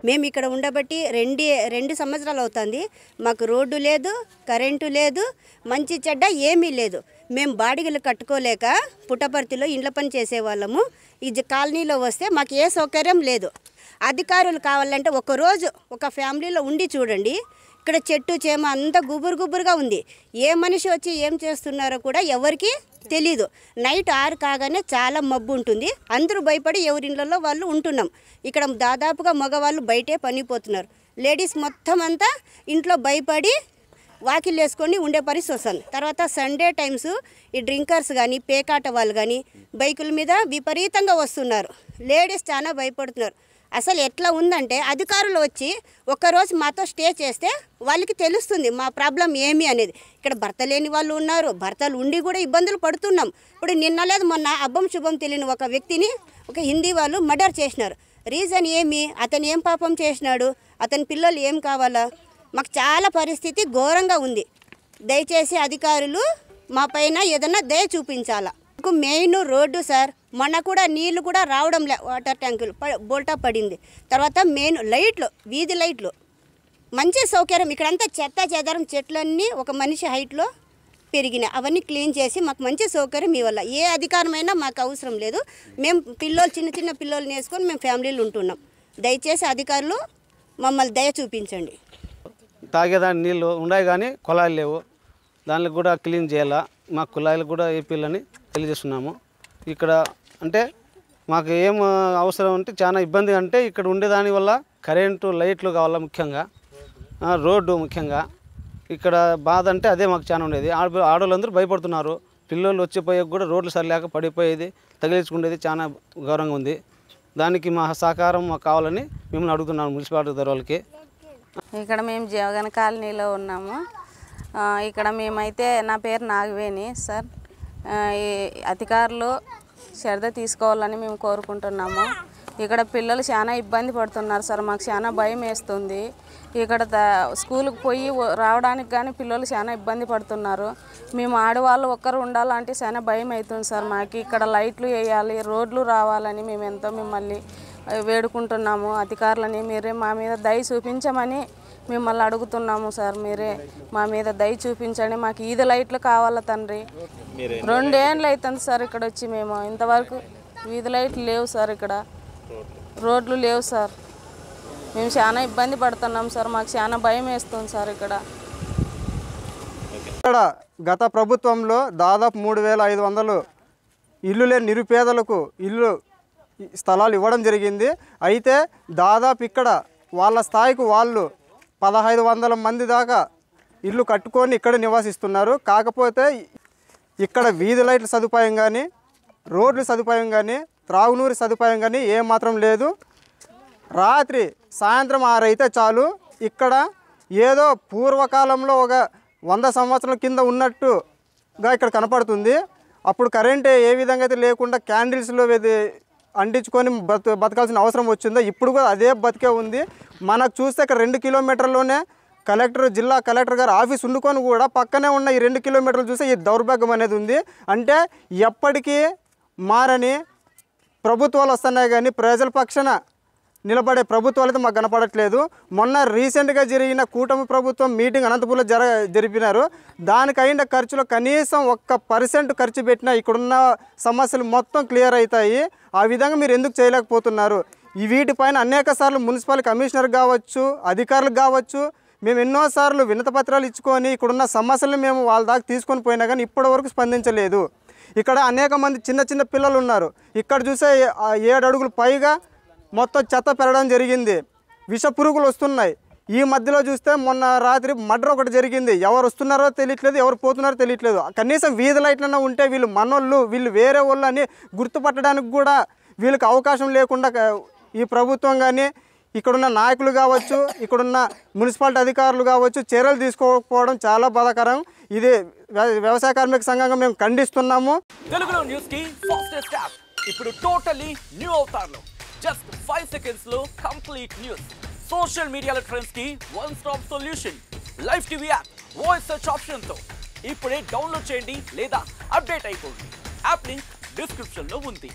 మేము ఇక్కడ ఉండబట్టి 2 సంవత్సరాలు అవుతుంది. మాకు రోడ్డు లేదు, కరెంటు లేదు, మంచి చెడ్డ ఏమీ లేదు. మేము బాడిగలు కట్టుకోలేక పుట్టపర్తిలో ఇండ్ల పని చేసేవాళ్ళము. ఈ కాలనీలో వస్తే మాకు ఏ సౌకర్యం లేదు. అధికారులు కావాలంటే ఒకరోజు ఒక ఫ్యామిలీలో ఉండి చూడండి. ఇక్కడ చెట్టు చేమ అంతా గుబురుగా ఉంది. ఏ మనిషి వచ్చి ఏం చేస్తున్నారో కూడా ఎవరికి తెలీదు. నైట్ 6 కాగానే చాలా మబ్బు ఉంటుంది. అందరూ భయపడి ఎవరిండ్లలో వాళ్ళు ఉంటున్నాం. ఇక్కడ దాదాపుగా మగవాళ్ళు బయటే పనిపోతున్నారు. లేడీస్ మొత్తం అంతా ఇంట్లో భయపడి వాకిలు వేసుకొని ఉండే పరిస్థితి వస్తుంది. తర్వాత సండే టైమ్స్ ఈ డ్రింకర్స్ కానీ పేకాట వాళ్ళు కానీ బైకుల మీద విపరీతంగా వస్తున్నారు. లేడీస్ చాలా భయపడుతున్నారు. అసలు ఎట్లా ఉందంటే అధికారులు వచ్చి ఒక్కరోజు మాతో స్టే చేస్తే వాళ్ళకి తెలుస్తుంది మా ప్రాబ్లం ఏమి అనేది. ఇక్కడ భర్త లేని వాళ్ళు ఉన్నారు, భర్తలు ఉండి కూడా ఇబ్బందులు పడుతున్నాం. ఇప్పుడు నిన్న లేదు మొన్న అబ్బం శుభం తెలియని ఒక వ్యక్తిని ఒక హిందీ వాళ్ళు మర్డర్ చేసినారు. రీజన్ ఏమి? అతను ఏం పాపం చేసినాడు? అతని పిల్లలు ఏం కావాలా? మాకు చాలా పరిస్థితి ఘోరంగా ఉంది. దయచేసి అధికారులు మా పైన ఏదన్నా దయ చూపించాలా. మెయిన్ రోడ్డు సార్, మొన్న కూడా నీళ్లు కూడా రావడం లే, వాటర్ ట్యాంకులు బోల్టా పడింది. తర్వాత మెయిన్ లైట్లు, వీధి లైట్లు, మంచి సౌకర్యం. ఇక్కడంతా చెత్త చెదారం చెట్లన్నీ ఒక మనిషి హైట్లో పెరిగినాయి. అవన్నీ క్లీన్ చేసి మాకు మంచి సౌకర్యం ఇవ్వాలి. ఏ అధికారమైనా మాకు అవసరం లేదు. మేము చిన్న పిల్లల్ని వేసుకొని మేము ఫ్యామిలీలు ఉంటున్నాం. దయచేసి అధికారులు మమ్మల్ని దయ చూపించండి. తాగేదాని నీళ్ళు ఉన్నాయి కానీ కుళాయిలు లేవు. దానికి కూడా క్లీన్ చేయాలా. మా కుళాయిలు కూడా వేపిల్లని తెలియజేస్తున్నాము. ఇక్కడ అంటే మాకు ఏం అవసరం అంటే చాలా ఇబ్బంది. అంటే ఇక్కడ ఉండేదాని వల్ల కరెంటు లైట్లు కావాలా, ముఖ్యంగా రోడ్డు ముఖ్యంగా. ఇక్కడ బాధ అంటే అదే మాకు చాలా ఉండేది. ఆడవాళ్ళందరూ భయపడుతున్నారు. పిల్లలు వచ్చిపోయేకి కూడా రోడ్లు సరిలేక పడిపోయేది, తగిలించుకునేది చాలా ఘోరంగా ఉంది. దానికి మా సహకారం మాకు కావాలని మిమ్మల్ని అడుగుతున్నాను మున్సిపాలిటీ దొరలకి. ఇక్కడ మేము జగన్ కాలనీలో ఉన్నాము. ఇక్కడ మేమైతే, నా పేరు నాగవేణి సార్. ఈ అధికారులు శ్రద్ధ తీసుకోవాలని మేము కోరుకుంటున్నాము. ఇక్కడ పిల్లలు చాలా ఇబ్బంది పడుతున్నారు సార్. మాకు చాలా భయం వేస్తుంది. ఇక్కడ స్కూల్కి పోయి రావడానికి కానీ పిల్లలు చాలా ఇబ్బంది పడుతున్నారు. మేము ఆడవాళ్ళు ఒక్కరు ఉండాలంటే చాలా భయం అవుతుంది సార్. మాకు ఇక్కడ లైట్లు వేయాలి, రోడ్లు రావాలని మేము ఎంతో మిమ్మల్ని వేడుకుంటున్నాము. అధికారులని మీరే మా మీద దయ చూపించమని మిమ్మల్ని అడుగుతున్నాము సార్. మీరే మా మీద దయ చూపించండి. మాకు ఈది లైట్లు కావాలా తండ్రి. 2 ఏళ్ళు అవుతుంది సార్ ఇక్కడ వచ్చి. మేము ఇంతవరకు వీధి లైట్లు లేవు సార్. ఇక్కడ రోడ్లు లేవు సార్. మేము చాలా ఇబ్బంది పడుతున్నాం సార్. మాకు చాలా భయం వేస్తుంది సార్. ఇక్కడ గత ప్రభుత్వంలో దాదాపు 3500 ఇల్లు లేని నిరుపేదలకు ఇల్లు స్థలాలు ఇవ్వడం జరిగింది. అయితే దాదాపు ఇక్కడ వాళ్ళ స్థాయికి వాళ్ళు 1500 మంది దాకా ఇల్లు కట్టుకొని ఇక్కడ నివాసిస్తున్నారు. కాకపోతే ఇక్కడ వీధి లైట్ల సదుపాయం కానీ, రోడ్ల సదుపాయం కానీ, త్రాగునీరు సదుపాయం కానీ ఏమాత్రం లేదు. రాత్రి సాయంత్రం 6 అయితే చాలు, ఇక్కడ ఏదో పూర్వకాలంలో ఒక 100 సంవత్సరాల కింద ఉన్నట్టుగా ఇక్కడ కనపడుతుంది. అప్పుడు కరెంటే ఏ విధంగా అయితే లేకుండా క్యాండిల్స్లో అంటించుకొని బతకాల్సిన అవసరం వచ్చిందో ఇప్పుడు కూడా అదే బతికే ఉంది. మనకు చూస్తే ఇక్కడ 2 కిలోమీటర్లోనే జిల్లా కలెక్టర్ గారు ఆఫీస్ ఉండుకొని కూడా పక్కనే ఉన్న ఈ 2 కిలోమీటర్లు చూస్తే ఈ దౌర్భాగ్యం అనేది ఉంది. అంటే ఎప్పటికీ మారని ప్రభుత్వాలు వస్తున్నాయి కానీ ప్రజల పక్షాన నిలబడే ప్రభుత్వాలు అయితే మాకు కనపడట్లేదు. మొన్న రీసెంట్గా జరిగిన కూటమి ప్రభుత్వం మీటింగ్ అనంతపురంలో జరిపినారు. దానికైన ఖర్చులో కనీసం 1% ఖర్చు పెట్టినా ఇక్కడున్న సమస్యలు మొత్తం క్లియర్ అవుతాయి. ఆ విధంగా మీరు ఎందుకు చేయలేకపోతున్నారు? వీటిపైన అనేక సార్లు మున్సిపల్ కమిషనర్ కావచ్చు, అధికారులు కావచ్చు, మేము ఎన్నోసార్లు వినతిపత్రాలు ఇచ్చుకొని ఇక్కడున్న సమస్యలను మేము వాళ్ళ దాకా తీసుకొని పోయినా కానీ ఇప్పటివరకు స్పందించలేదు. ఇక్కడ అనేక మంది చిన్న పిల్లలు ఉన్నారు. ఇక్కడ చూసే 7 అడుగులు పైగా మొత్తం చెత్త పెరగడం జరిగింది. విష పురుగులు వస్తున్నాయి. ఈ మధ్యలో చూస్తే మొన్న రాత్రి మర్డర్ ఒకటి జరిగింది. ఎవరు వస్తున్నారో తెలియట్లేదు, ఎవరు పోతున్నారో తెలియట్లేదు. కనీసం వీధి లైట్లన్నా ఉంటే వీళ్ళు మనోళ్ళు, వీళ్ళు వేరే వాళ్ళు అని గుర్తుపట్టడానికి కూడా వీళ్ళకి అవకాశం లేకుండా ఈ ప్రభుత్వం కానీ, ఇక్కడున్న నాయకులు కావచ్చు, ఇక్కడున్న మున్సిపాలిటీ అధికారులు కావచ్చు చర్యలు తీసుకోకపోవడం చాలా బాధాకరం. ఇది వ్యవసాయ కార్మిక సంఘంగా మేము ఖండిస్తున్నాము. తెలుగులో న్యూస్ కి ఫాస్టెస్ట్ యాప్ ఇప్పుడు టోటల్లీ న్యూ అవతార్లో జస్ట్ 5 seconds లో కంప్లీట్ న్యూస్. సోషల్ మీడియాలో ట్రెండ్స్ కి one stop solution. Live TV app voice search option తో ఇప్పుడే డౌన్లోడ్ చేయండి లేదా అప్డేట్ అయిపోండి. యాప్ లింక్ డిస్క్రిప్షన్ లో ఉంది.